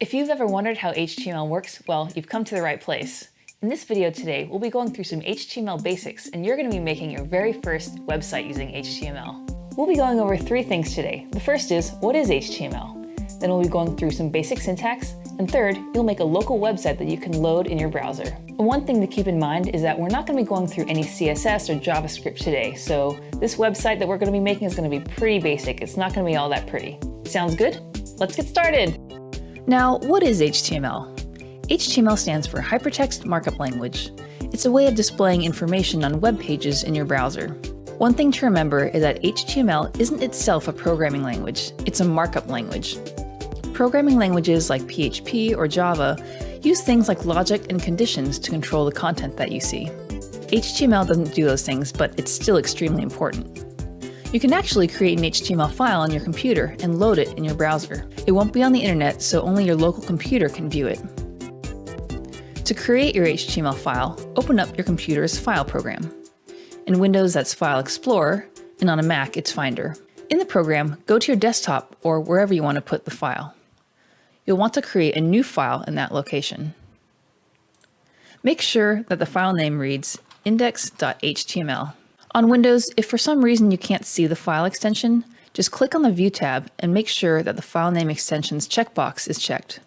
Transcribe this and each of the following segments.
If you've ever wondered how HTML works, well, you've come to the right place. In this video today, we'll be going through some HTML basics, and you're going to be making your very first website using HTML. We'll be going over three things today. The first is, what is HTML? Then we'll be going through some basic syntax. And third, you'll make a local website that you can load in your browser. And one thing to keep in mind is that we're not going to be going through any CSS or JavaScript today, so this website that we're going to be making is going to be pretty basic. It's not going to be all that pretty. Sounds good? Let's get started! Now, what is HTML? HTML stands for Hypertext Markup Language. It's a way of displaying information on web pages in your browser. One thing to remember is that HTML isn't itself a programming language, it's a markup language. Programming languages like PHP or Java use things like logic and conditions to control the content that you see. HTML doesn't do those things, but it's still extremely important. You can actually create an HTML file on your computer and load it in your browser. It won't be on the internet, so only your local computer can view it. To create your HTML file, open up your computer's File program. In Windows, that's File Explorer, and on a Mac, it's Finder. In the program, go to your desktop or wherever you want to put the file. You'll want to create a new file in that location. Make sure that the file name reads index.html. On Windows, if for some reason you can't see the file extension, just click on the View tab and make sure that the file name extensions checkbox is checked.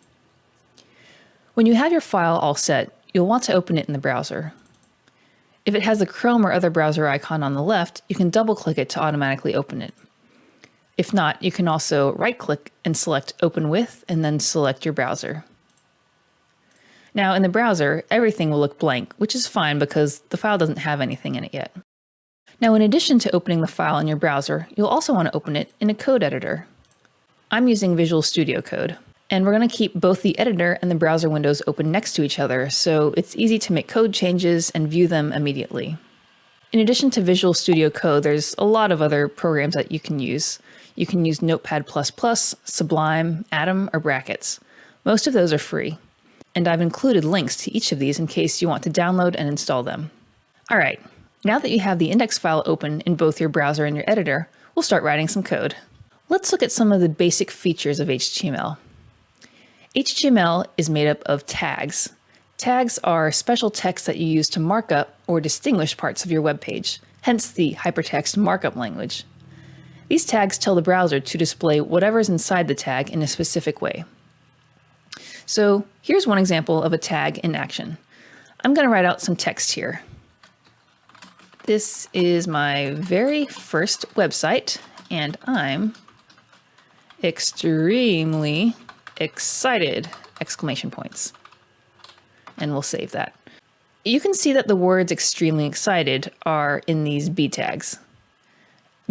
When you have your file all set, you'll want to open it in the browser. If it has a Chrome or other browser icon on the left, you can double-click it to automatically open it. If not, you can also right-click and select Open With, and then select your browser. Now in the browser, everything will look blank, which is fine because the file doesn't have anything in it yet. Now in addition to opening the file in your browser, you'll also want to open it in a code editor. I'm using Visual Studio Code, and we're going to keep both the editor and the browser windows open next to each other, so it's easy to make code changes and view them immediately. In addition to Visual Studio Code, there's a lot of other programs that you can use. You can use Notepad++, Sublime, Atom, or Brackets. Most of those are free, and I've included links to each of these in case you want to download and install them. All right, now that you have the index file open in both your browser and your editor, we'll start writing some code. Let's look at some of the basic features of HTML. HTML is made up of tags. Tags are special text that you use to mark up or distinguish parts of your web page, hence the hypertext markup language. These tags tell the browser to display whatever's inside the tag in a specific way. So here's one example of a tag in action. I'm going to write out some text here. This is my very first website, and I'm extremely excited! Exclamation points. And we'll save that. You can see that the words extremely excited are in these B tags.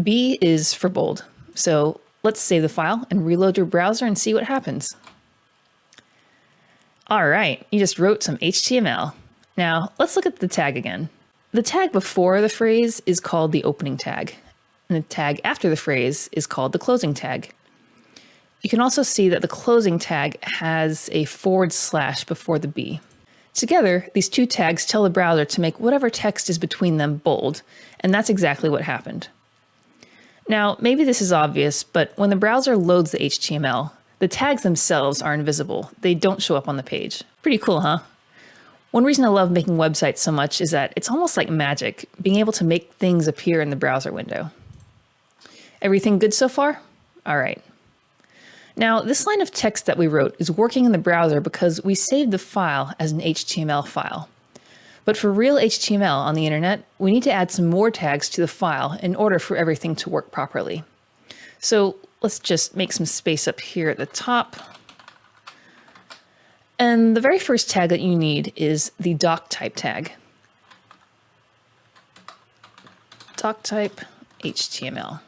B is for bold. So let's save the file and reload your browser and see what happens. All right, you just wrote some HTML. Now let's look at the tag again. The tag before the phrase is called the opening tag, and the tag after the phrase is called the closing tag. You can also see that the closing tag has a / before the B. Together, these two tags tell the browser to make whatever text is between them bold, and that's exactly what happened. Now, maybe this is obvious, but when the browser loads the HTML, the tags themselves are invisible. They don't show up on the page. Pretty cool, huh? One reason I love making websites so much is that it's almost like magic, being able to make things appear in the browser window. Everything good so far? All right. Now, this line of text that we wrote is working in the browser because we saved the file as an HTML file. But for real HTML on the internet, we need to add some more tags to the file in order for everything to work properly. So let's just make some space up here at the top. And the very first tag that you need is the doctype tag. Doctype HTML.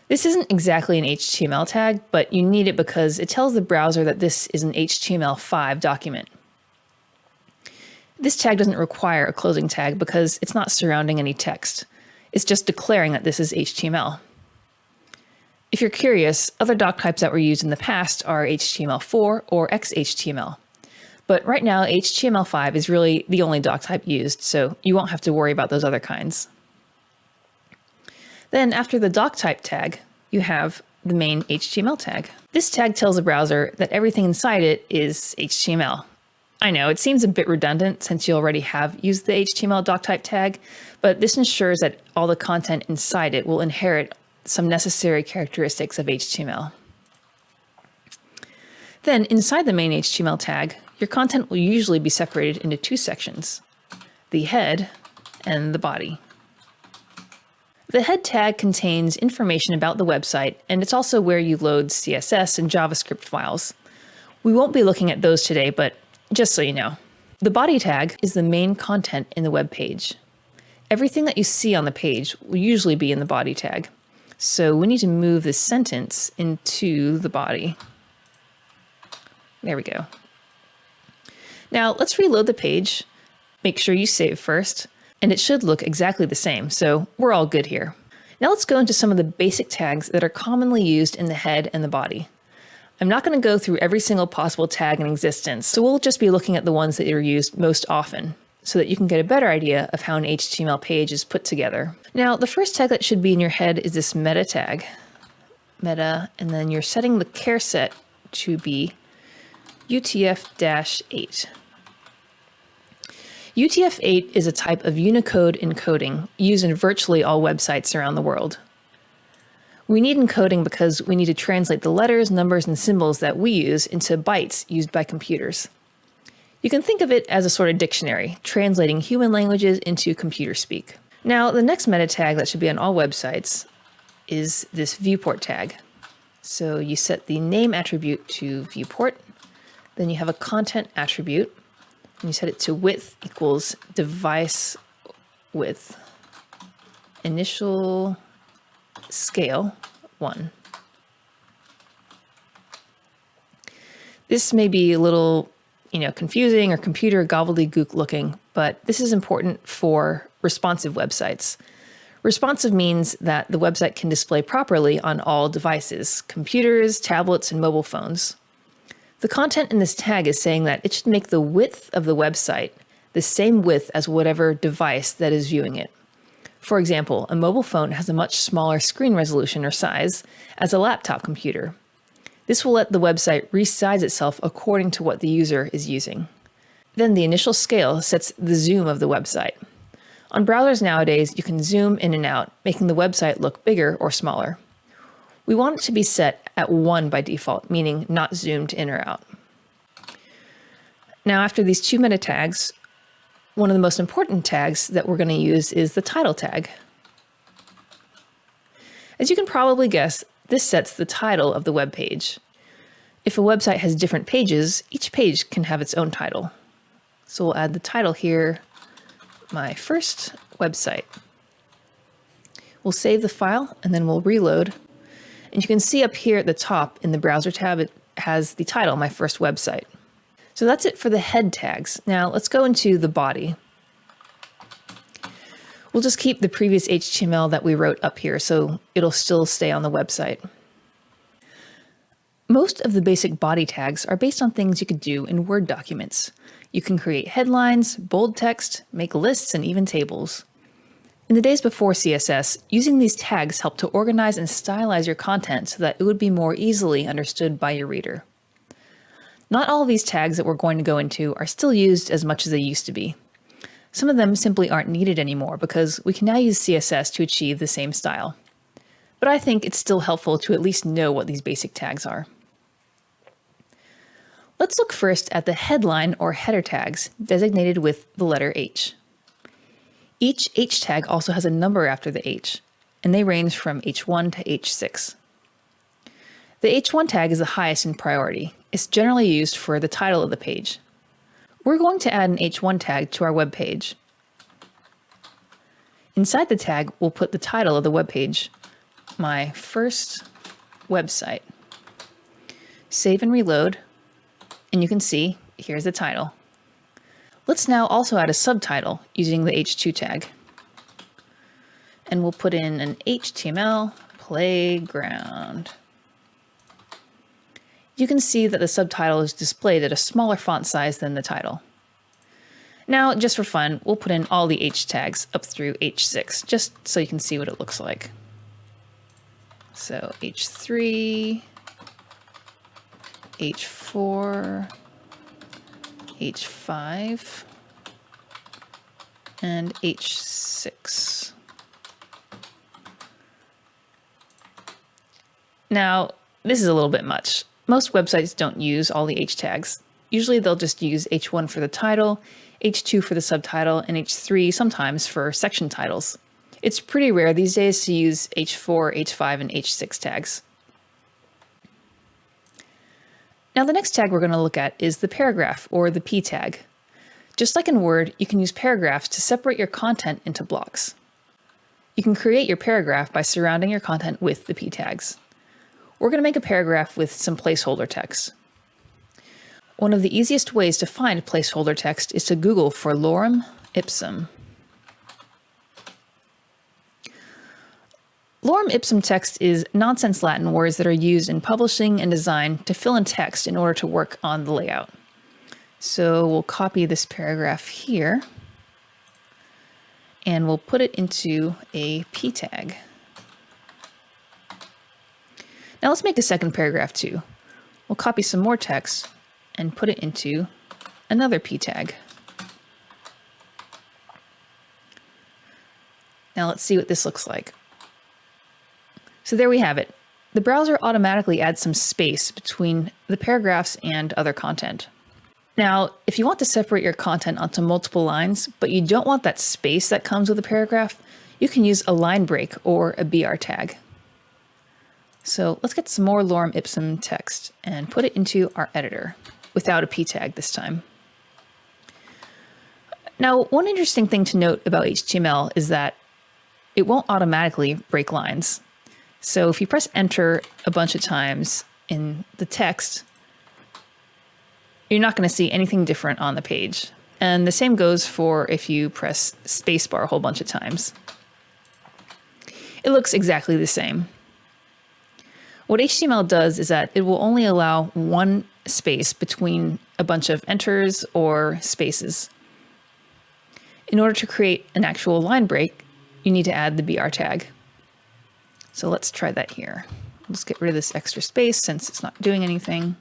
This isn't exactly an HTML tag, but you need it because it tells the browser that this is an HTML5 document. This tag doesn't require a closing tag because it's not surrounding any text. It's just declaring that this is HTML. If you're curious, other doc types that were used in the past are HTML4 or XHTML. But right now, HTML5 is really the only doc type used, so you won't have to worry about those other kinds. Then after the doc type tag, you have the main HTML tag. This tag tells the browser that everything inside it is HTML. I know, it seems a bit redundant since you already have used the HTML doctype tag, but this ensures that all the content inside it will inherit some necessary characteristics of HTML. Then, inside the main HTML tag, your content will usually be separated into two sections, the head and the body. The head tag contains information about the website, and it's also where you load CSS and JavaScript files. We won't be looking at those today, but just so you know. The body tag is the main content in the web page. Everything that you see on the page will usually be in the body tag. So we need to move this sentence into the body. There we go. Now let's reload the page. Make sure you save first, and it should look exactly the same, so we're all good here. Now let's go into some of the basic tags that are commonly used in the head and the body. I'm not going to go through every single possible tag in existence, so we'll just be looking at the ones that are used most often, so that you can get a better idea of how an HTML page is put together. Now, the first tag that should be in your head is this meta tag. Meta, and then you're setting the char set to be UTF-8. UTF-8 is a type of Unicode encoding used in virtually all websites around the world. We need encoding because we need to translate the letters, numbers, and symbols that we use into bytes used by computers. You can think of it as a sort of dictionary, translating human languages into computer speak. Now, the next meta tag that should be on all websites is this viewport tag. So you set the name attribute to viewport, then you have a content attribute, and you set it to width equals device width, initial scale 1. This may be a little, confusing or computer gobbledygook looking, but this is important for responsive websites. Responsive means that the website can display properly on all devices, computers, tablets, and mobile phones. The content in this tag is saying that it should make the width of the website the same width as whatever device that is viewing it. For example, a mobile phone has a much smaller screen resolution or size as a laptop computer. This will let the website resize itself according to what the user is using. Then the initial scale sets the zoom of the website. On browsers nowadays, you can zoom in and out, making the website look bigger or smaller. We want it to be set at 1 by default, meaning not zoomed in or out. Now, after these two meta tags, one of the most important tags that we're going to use is the title tag. As you can probably guess, this sets the title of the web page. If a website has different pages, each page can have its own title. So we'll add the title here, my first website. We'll save the file and then we'll reload. And you can see up here at the top in the browser tab, it has the title, my first website. So that's it for the head tags. Now let's go into the body. We'll just keep the previous HTML that we wrote up here, so it'll still stay on the website. Most of the basic body tags are based on things you could do in Word documents. You can create headlines, bold text, make lists, and even tables. In the days before CSS, using these tags helped to organize and stylize your content so that it would be more easily understood by your reader. Not all of these tags that we're going to go into are still used as much as they used to be. Some of them simply aren't needed anymore because we can now use CSS to achieve the same style. But I think it's still helpful to at least know what these basic tags are. Let's look first at the headline or header tags designated with the letter H. Each H tag also has a number after the H, and they range from H1 to H6. The H1 tag is the highest in priority. It's generally used for the title of the page. We're going to add an H1 tag to our web page. Inside the tag, we'll put the title of the web page, my first website. Save and reload, and you can see here's the title. Let's now also add a subtitle using the H2 tag. And we'll put in an HTML playground. You can see that the subtitle is displayed at a smaller font size than the title. Now, just for fun, we'll put in all the H tags up through H6, just so you can see what it looks like. So H3, H4, H5, and H6. Now, this is a little bit much. Most websites don't use all the H tags. Usually they'll just use H1 for the title, H2 for the subtitle, and H3 sometimes for section titles. It's pretty rare these days to use H4, H5, and H6 tags. Now the next tag we're going to look at is the paragraph, or the P tag. Just like in Word, you can use paragraphs to separate your content into blocks. You can create your paragraph by surrounding your content with the P tags. We're going to make a paragraph with some placeholder text. One of the easiest ways to find placeholder text is to Google for lorem ipsum. Lorem ipsum text is nonsense Latin words that are used in publishing and design to fill in text in order to work on the layout. So we'll copy this paragraph here, and we'll put it into a P tag. Now let's make a second paragraph too. We'll copy some more text and put it into another P tag. Now let's see what this looks like. So there we have it. The browser automatically adds some space between the paragraphs and other content. Now, if you want to separate your content onto multiple lines, but you don't want that space that comes with a paragraph, you can use a line break or a BR tag. So let's get some more lorem ipsum text and put it into our editor without a P tag this time. Now, one interesting thing to note about HTML is that it won't automatically break lines. So if you press enter a bunch of times in the text, you're not going to see anything different on the page. And the same goes for if you press spacebar a whole bunch of times. It looks exactly the same. What HTML does is that it will only allow one space between a bunch of enters or spaces. In order to create an actual line break, you need to add the BR tag. So let's try that here. Let's get rid of this extra space since it's not doing anything.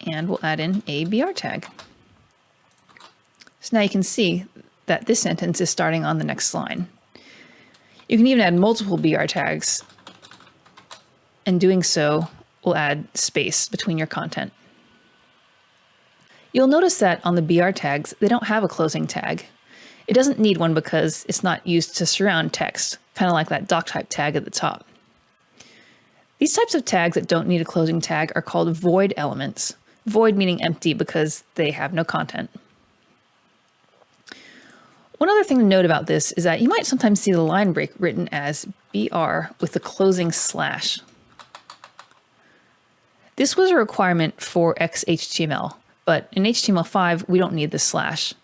And we'll add in a BR tag. So now you can see that this sentence is starting on the next line. You can even add multiple BR tags, and doing so will add space between your content. You'll notice that on the BR tags, they don't have a closing tag. It doesn't need one because it's not used to surround text, kind of like that doc type tag at the top. These types of tags that don't need a closing tag are called void elements. Void meaning empty because they have no content. One other thing to note about this is that you might sometimes see the line break written as BR with the closing slash. This was a requirement for XHTML, but in HTML5 we don't need the slash.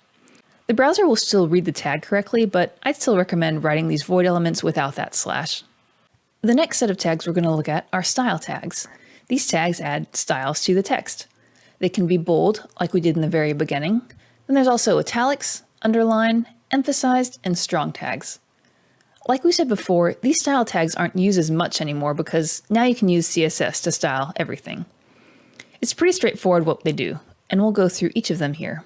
The browser will still read the tag correctly, but I'd still recommend writing these void elements without that slash. The next set of tags we're going to look at are style tags. These tags add styles to the text. They can be bold, like we did in the very beginning. Then there's also italics, underline, emphasized, and strong tags. Like we said before, these style tags aren't used as much anymore because now you can use CSS to style everything. It's pretty straightforward what they do, and we'll go through each of them here.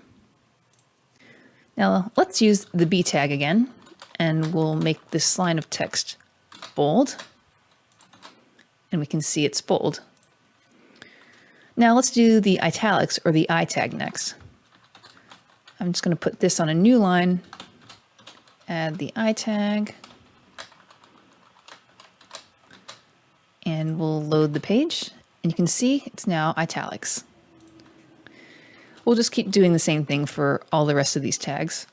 Now let's use the B tag again, and we'll make this line of text bold, and we can see it's bold. Now let's do the italics or the I tag next. I'm just going to put this on a new line, add the I tag, and we'll load the page, and you can see it's now italics. We'll just keep doing the same thing for all the rest of these tags.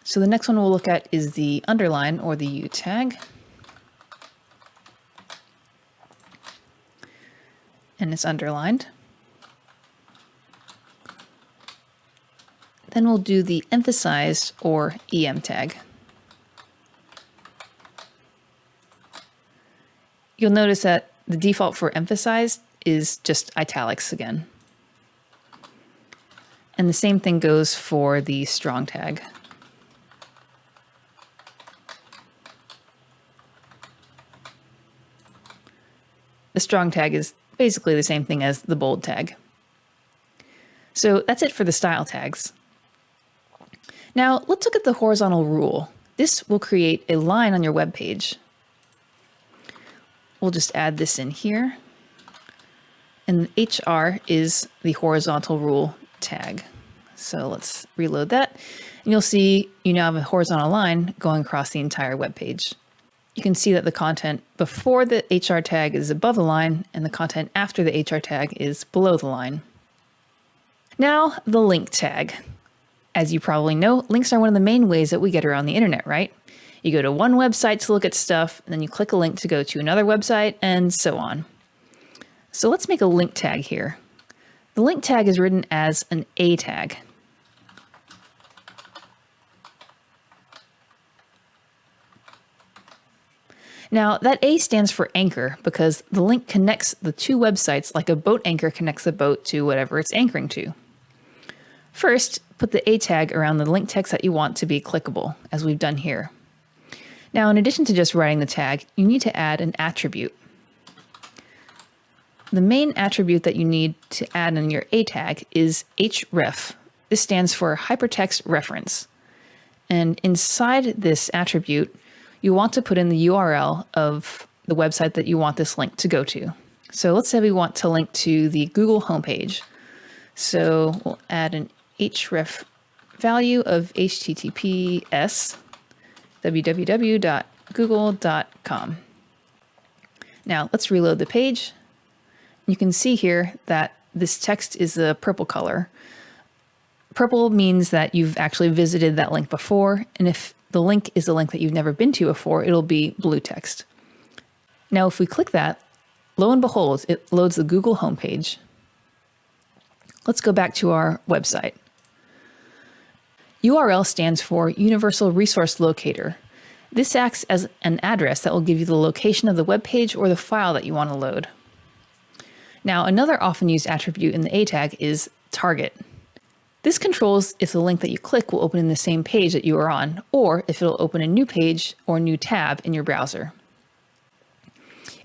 So the next one we'll look at is the underline or the U tag. And it's underlined. Then we'll do the emphasized or EM tag. You'll notice that the default for emphasized is just italics again. And the same thing goes for the strong tag. The strong tag is basically the same thing as the bold tag. So that's it for the style tags. Now let's look at the horizontal rule. This will create a line on your web page. We'll just add this in here. And HR is the horizontal rule tag. So let's reload that. And you'll see you now have a horizontal line going across the entire web page. You can see that the content before the HR tag is above the line and the content after the HR tag is below the line. Now, the link tag. As you probably know, links are one of the main ways that we get around the internet, right? You go to one website to look at stuff, and then you click a link to go to another website, and so on. So let's make a link tag here. The link tag is written as an A tag. Now, that A stands for anchor because the link connects the two websites like a boat anchor connects the boat to whatever it's anchoring to. First, put the A tag around the link text that you want to be clickable, as we've done here. Now, in addition to just writing the tag, you need to add an attribute. The main attribute that you need to add in your A tag is href. This stands for hypertext reference. And inside this attribute, you want to put in the URL of the website that you want this link to go to. So let's say we want to link to the Google homepage. So we'll add an href value of https www.google.com. Now let's reload the page. You can see here that this text is a purple color. Purple means that you've actually visited that link before, and if the link is a link that you've never been to before, it'll be blue text. Now if we click that, lo and behold, it loads the Google homepage. Let's go back to our website. URL stands for Universal Resource Locator. This acts as an address that will give you the location of the web page or the file that you want to load. Now, another often used attribute in the A tag is target. This controls if the link that you click will open in the same page that you are on, or if it'll open a new page or new tab in your browser.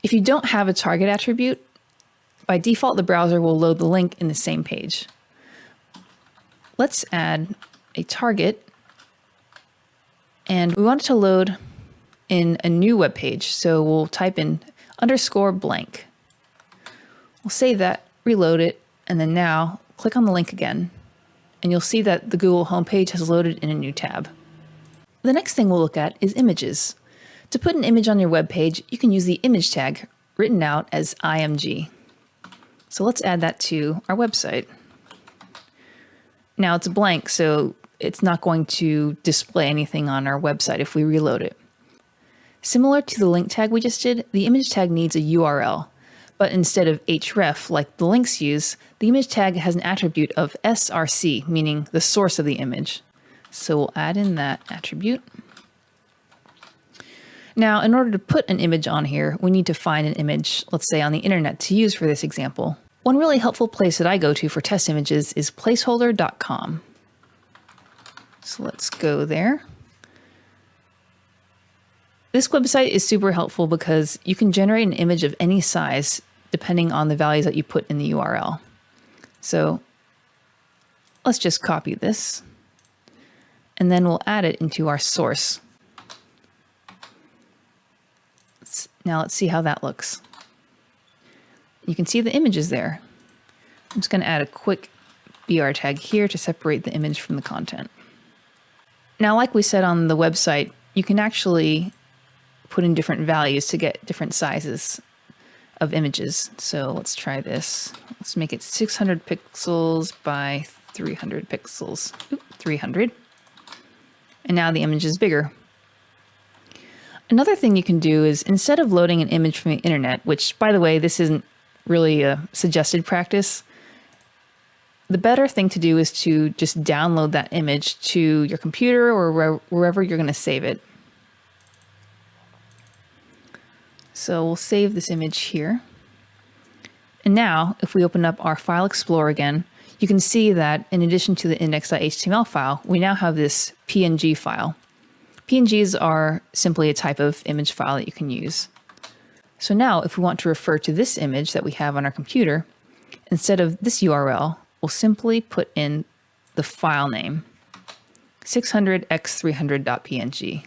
If you don't have a target attribute, by default, the browser will load the link in the same page. Let's add a target, and we want it to load in a new web page. So we'll type in _blank. We'll save that, reload it, and then now click on the link again, and you'll see that the Google homepage has loaded in a new tab. The next thing we'll look at is images. To put an image on your web page, you can use the image tag written out as IMG. So let's add that to our website. Now it's blank, so it's not going to display anything on our website if we reload it. Similar to the link tag we just did, the image tag needs a URL. But instead of href, like the links use, the image tag has an attribute of src, meaning the source of the image. So we'll add in that attribute. Now, in order to put an image on here, we need to find an image, let's say on the internet, to use for this example. One really helpful place that I go to for test images is placeholder.com. So let's go there. This website is super helpful because you can generate an image of any size depending on the values that you put in the URL. So let's just copy this, and then we'll add it into our source. Now let's see how that looks. You can see the images there. I'm just going to add a quick BR tag here to separate the image from the content. Now, like we said on the website, you can actually put in different values to get different sizes of images. So let's try this. Let's make it 600 pixels by 300 pixels. 300. And now the image is bigger. Another thing you can do is, instead of loading an image from the internet, which, by the way, this isn't really a suggested practice, the better thing to do is to just download that image to your computer or wherever you're going to save it. So we'll save this image here. And now, if we open up our File Explorer again, you can see that in addition to the index.html file, we now have this PNG file. PNGs are simply a type of image file that you can use. So now if we want to refer to this image that we have on our computer, instead of this URL, we'll simply put in the file name, 600x300.png.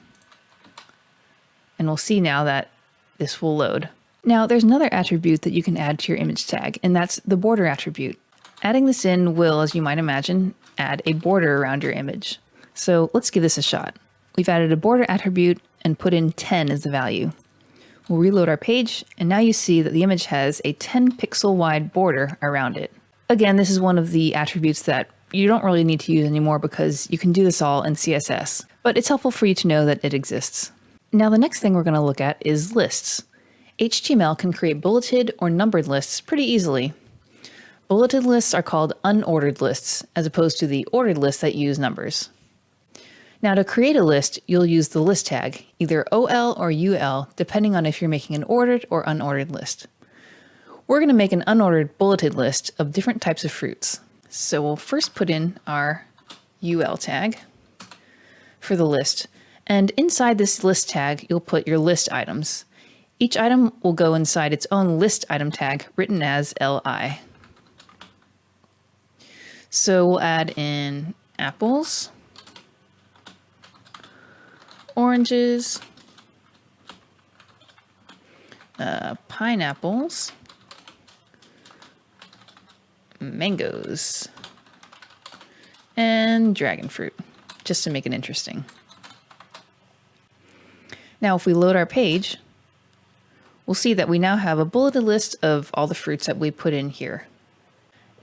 And we'll see now that this will load. Now there's another attribute that you can add to your image tag, and that's the border attribute. Adding this in will, as you might imagine, add a border around your image. So let's give this a shot. We've added a border attribute and put in 10 as the value. We'll reload our page, and now you see that the image has a 10 pixel wide border around it. Again, this is one of the attributes that you don't really need to use anymore because you can do this all in CSS, but it's helpful for you to know that it exists. Now the next thing we're going to look at is lists. HTML can create bulleted or numbered lists pretty easily. Bulleted lists are called unordered lists, as opposed to the ordered lists that use numbers. Now to create a list, you'll use the list tag, either OL or UL, depending on if you're making an ordered or unordered list. We're going to make an unordered bulleted list of different types of fruits. So we'll first put in our UL tag for the list. And inside this list tag, you'll put your list items. Each item will go inside its own list item tag written as LI. So we'll add in apples, oranges, pineapples, mangoes, and dragon fruit, just to make it interesting. Now, if we load our page, we'll see that we now have a bulleted list of all the fruits that we put in here.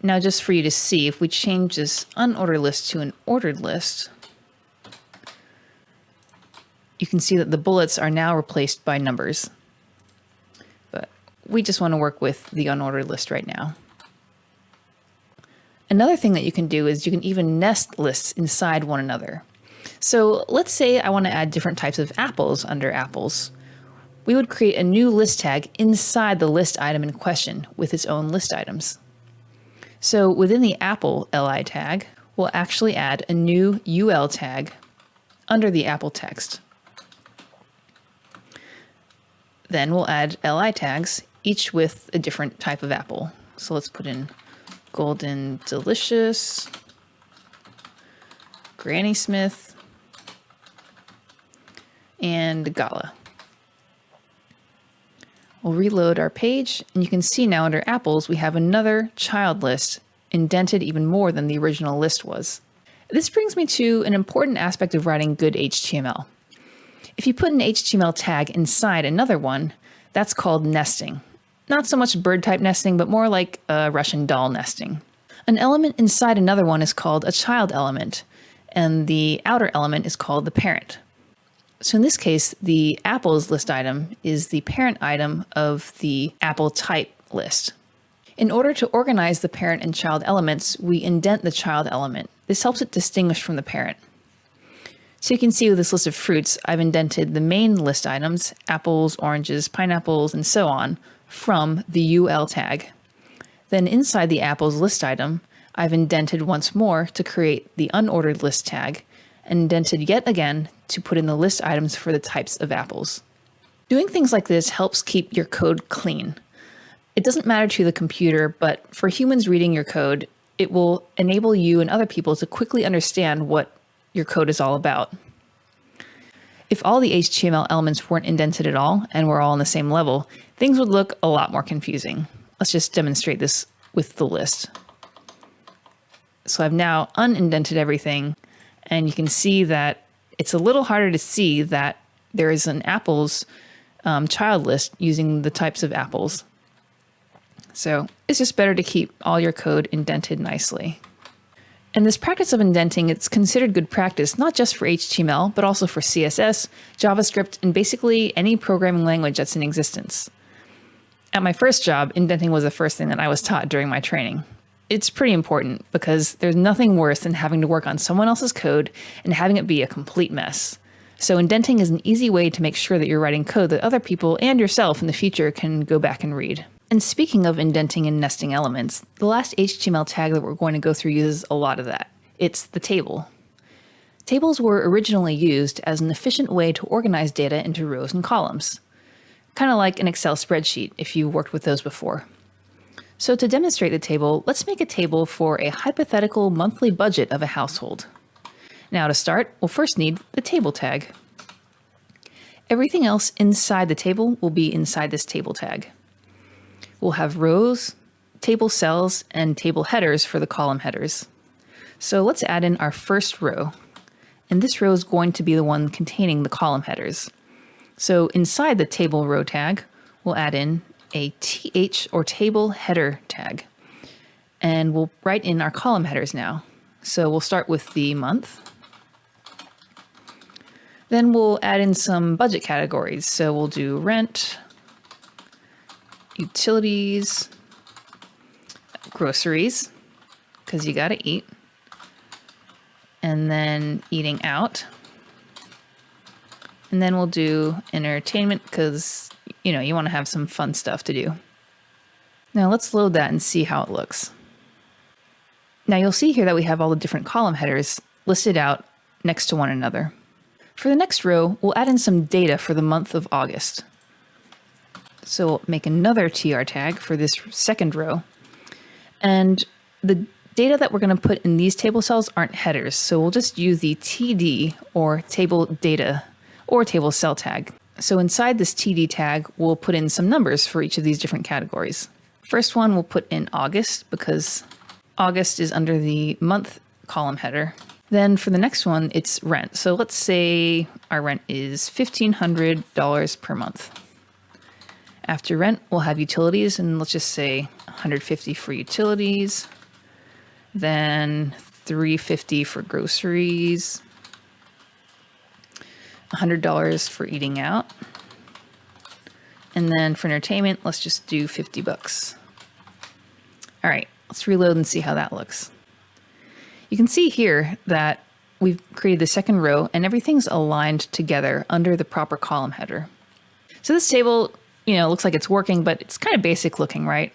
Now, just for you to see, if we change this unordered list to an ordered list, you can see that the bullets are now replaced by numbers. But we just want to work with the unordered list right now. Another thing that you can do is you can even nest lists inside one another. So let's say I want to add different types of apples under apples. We would create a new list tag inside the list item in question with its own list items. So within the apple LI tag, we'll actually add a new UL tag under the apple text. Then we'll add LI tags, each with a different type of apple. So let's put in Golden Delicious, Granny Smith, and Gala. We'll reload our page, and you can see now under apples, we have another child list indented even more than the original list was. This brings me to an important aspect of writing good HTML. If you put an HTML tag inside another one, that's called nesting. Not so much bird type nesting, but more like Russian doll nesting. An element inside another one is called a child element, and the outer element is called the parent. So in this case, the apples list item is the parent item of the apple type list. In order to organize the parent and child elements, we indent the child element. This helps it distinguish from the parent. So you can see with this list of fruits, I've indented the main list items, apples, oranges, pineapples, and so on, from the UL tag. Then inside the apples list item, I've indented once more to create the unordered list tag, and indented yet again to put in the list items for the types of apples. Doing things like this helps keep your code clean. It doesn't matter to the computer, but for humans reading your code, it will enable you and other people to quickly understand what your code is all about. If all the HTML elements weren't indented at all and were all on the same level, things would look a lot more confusing. Let's just demonstrate this with the list. So I've now unindented everything, and you can see that it's a little harder to see that there is an apples child list using the types of apples. So it's just better to keep all your code indented nicely. And this practice of indenting, it's considered good practice, not just for HTML, but also for CSS, JavaScript, and basically any programming language that's in existence. At my first job, indenting was the first thing that I was taught during my training. It's pretty important because there's nothing worse than having to work on someone else's code and having it be a complete mess. So indenting is an easy way to make sure that you're writing code that other people and yourself in the future can go back and read. And speaking of indenting and nesting elements, the last HTML tag that we're going to go through uses a lot of that. It's the table. Tables were originally used as an efficient way to organize data into rows and columns. kind of like an Excel spreadsheet if you worked with those before. So to demonstrate the table, let's make a table for a hypothetical monthly budget of a household. Now to start, we'll first need the table tag. Everything else inside the table will be inside this table tag. We'll have rows, table cells, and table headers for the column headers. So let's add in our first row. And this row is going to be the one containing the column headers. So inside the table row tag, we'll add in a TH or table header tag. And we'll write in our column headers now. So we'll start with the month. Then we'll add in some budget categories. So we'll do rent, utilities, groceries, because you gotta eat, and then eating out. And then we'll do entertainment because, you want to have some fun stuff to do. Now let's load that and see how it looks. Now you'll see here that we have all the different column headers listed out next to one another. For the next row, we'll add in some data for the month of August. So we'll make another TR tag for this second row. And the data that we're going to put in these table cells aren't headers, so we'll just use the TD or table data or table cell tag. So inside this TD tag, we'll put in some numbers for each of these different categories. First one, we'll put in August because August is under the month column header. Then for the next one, it's rent. So let's say our rent is $1,500 per month. After rent, we'll have utilities, and let's just say $150 for utilities, then $350 for groceries, $100 for eating out, and then for entertainment, let's just do $50. All right, let's reload and see how that looks. You can see here that we've created the second row and everything's aligned together under the proper column header. So this table, looks like it's working, but it's kind of basic looking, right?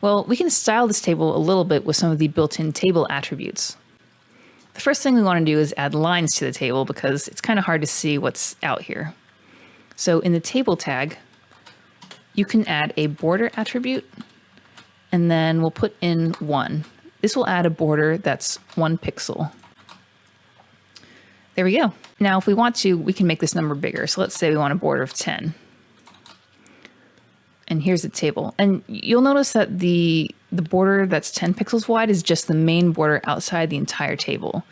Well, we can style this table a little bit with some of the built-in table attributes. The first thing we want to do is add lines to the table because it's kind of hard to see what's out here. So in the table tag, you can add a border attribute, and then we'll put in 1. This will add a border that's 1 pixel. There we go. Now, if we want to, we can make this number bigger. So let's say we want a border of 10. And here's the table. And you'll notice that the border that's 10 pixels wide is just the main border outside the entire table.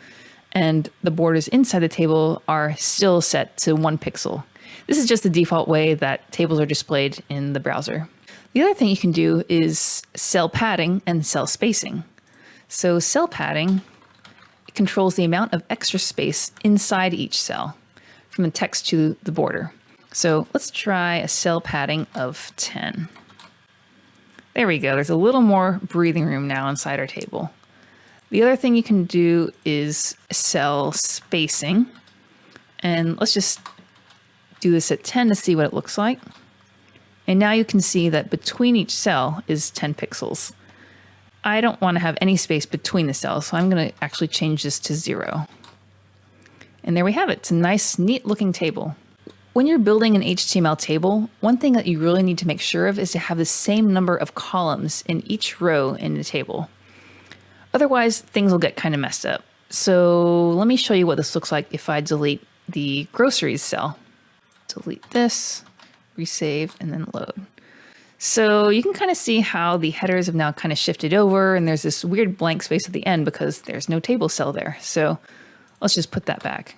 And the borders inside the table are still set to 1 pixel. This is just the default way that tables are displayed in the browser. The other thing you can do is cell padding and cell spacing. So cell padding controls the amount of extra space inside each cell from the text to the border. So let's try a cell padding of 10. There we go. There's a little more breathing room now inside our table. The other thing you can do is cell spacing. And let's just do this at 10 to see what it looks like. And now you can see that between each cell is 10 pixels. I don't want to have any space between the cells, so I'm going to actually change this to 0. And there we have it. It's a nice, neat looking table. When you're building an HTML table, one thing that you really need to make sure of is to have the same number of columns in each row in the table. Otherwise, things will get kind of messed up. So let me show you what this looks like if I delete the groceries cell. Delete this, resave, and then load. So you can kind of see how the headers have now kind of shifted over, and there's this weird blank space at the end because there's no table cell there. So let's just put that back.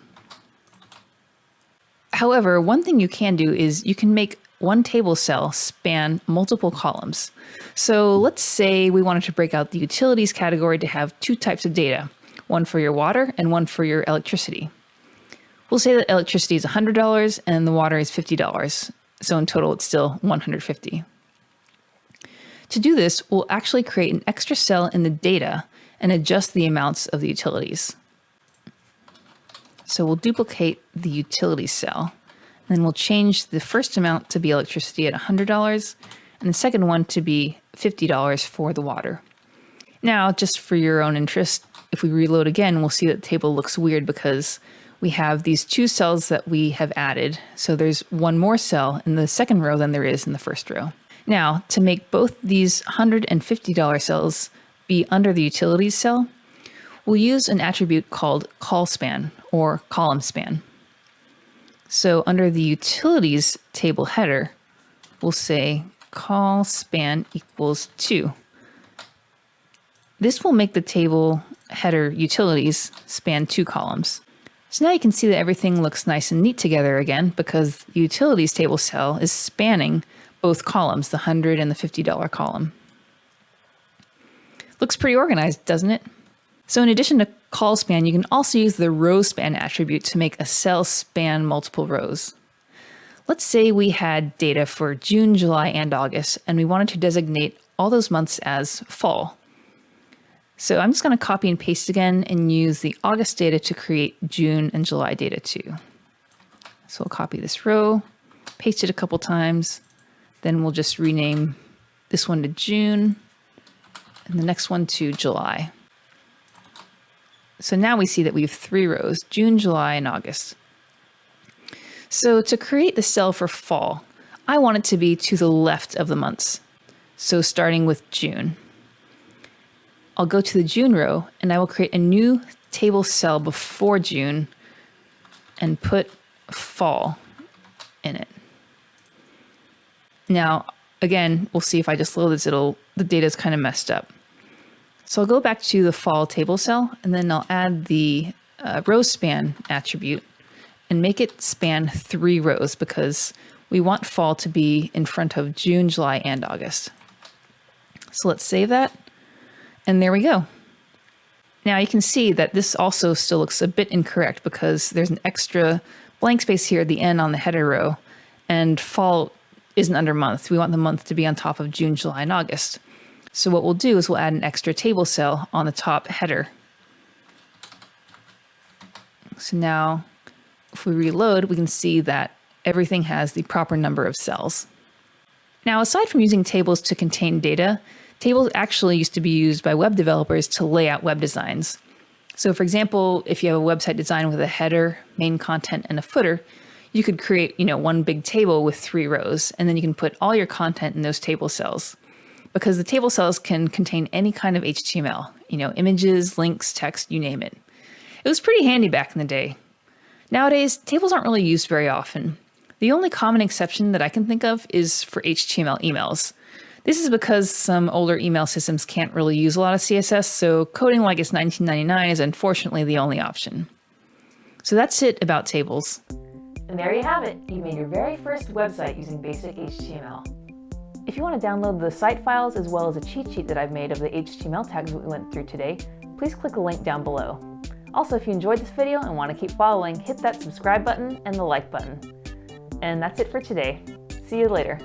However, one thing you can do is you can make one table cell span multiple columns. So let's say we wanted to break out the utilities category to have 2 types of data, one for your water and one for your electricity. We'll say that electricity is $100 and the water is $50. So in total, it's still $150. To do this, we'll actually create an extra cell in the data and adjust the amounts of the utilities. So we'll duplicate the utilities cell, and then we'll change the first amount to be electricity at $100 and the second one to be $50 for the water. Now, just for your own interest, if we reload again, we'll see that the table looks weird because we have these two cells that we have added. So there's one more cell in the second row than there is in the first row. Now, to make both these $150 cells be under the utilities cell, we'll use an attribute called colspan or column span. So under the utilities table header, we'll say colspan equals 2. This will make the table header utilities span 2 columns. So now you can see that everything looks nice and neat together again because the utilities table cell is spanning both columns, the $100 and the $50 column. Looks pretty organized, doesn't it? So in addition to col span, you can also use the row span attribute to make a cell span multiple rows. Let's say we had data for June, July, and August, and we wanted to designate all those months as fall. So I'm just going to copy and paste again and use the August data to create June and July data too. So I'll copy this row, paste it a couple times, then we'll just rename this one to June and the next one to July. So now we see that we have 3 rows, June, July, and August. So to create the cell for fall, I want it to be to the left of the months. So starting with June. I'll go to the June row and I will create a new table cell before June and put fall in it. Now, again, we'll see if I just load this, the data is kind of messed up. So I'll go back to the fall table cell and then I'll add the row span attribute and make it span 3 rows because we want fall to be in front of June, July, and August. So let's save that. And there we go. Now you can see that this also still looks a bit incorrect because there's an extra blank space here at the end on the header row and fall isn't under month. We want the month to be on top of June, July, and August. So what we'll do is we'll add an extra table cell on the top header. So now if we reload, we can see that everything has the proper number of cells. Now, aside from using tables to contain data, tables actually used to be used by web developers to lay out web designs. So for example, if you have a website design with a header, main content, and a footer, you could create, one big table with 3 rows, and then you can put all your content in those table cells. Because the table cells can contain any kind of HTML, images, links, text, you name it. It was pretty handy back in the day. Nowadays, tables aren't really used very often. The only common exception that I can think of is for HTML emails. This is because some older email systems can't really use a lot of CSS, so coding like it's 1999 is unfortunately the only option. So that's it about tables. And there you have it. You made your very first website using basic HTML. If you want to download the site files as well as a cheat sheet that I've made of the HTML tags we went through today, please click the link down below. Also, if you enjoyed this video and want to keep following, hit that subscribe button and the like button. And that's it for today. See you later.